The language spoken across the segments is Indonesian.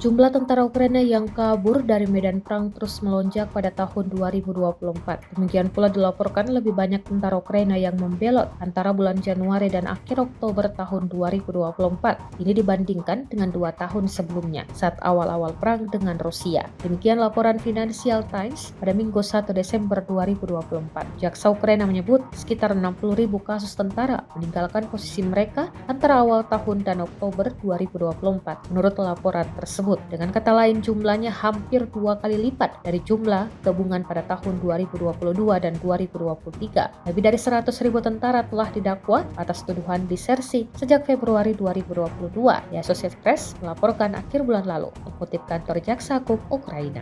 Jumlah tentara Ukraina yang kabur dari medan perang terus melonjak pada tahun 2024. Demikian pula dilaporkan lebih banyak tentara Ukraina yang membelot antara bulan Januari dan akhir Oktober tahun 2024. Ini dibandingkan dengan 2 tahun sebelumnya saat awal-awal perang dengan Rusia. Demikian laporan Financial Times pada Minggu 1 Desember 2024. Jaksa Ukraina menyebut sekitar 60.000 kasus tentara meninggalkan posisi mereka antara awal tahun dan Oktober 2024 menurut laporan tersebut. Dengan kata lain, jumlahnya hampir 2 kali lipat dari jumlah gabungan pada tahun 2022 dan 2023. Lebih dari 100.000 tentara telah didakwa atas tuduhan disersi sejak Februari 2022. The Associated Press melaporkan akhir bulan lalu, mengutip kantor Jaksa Agung Ukraina.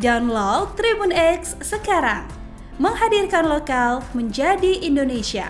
Download Tribun X sekarang, menghadirkan lokal menjadi Indonesia.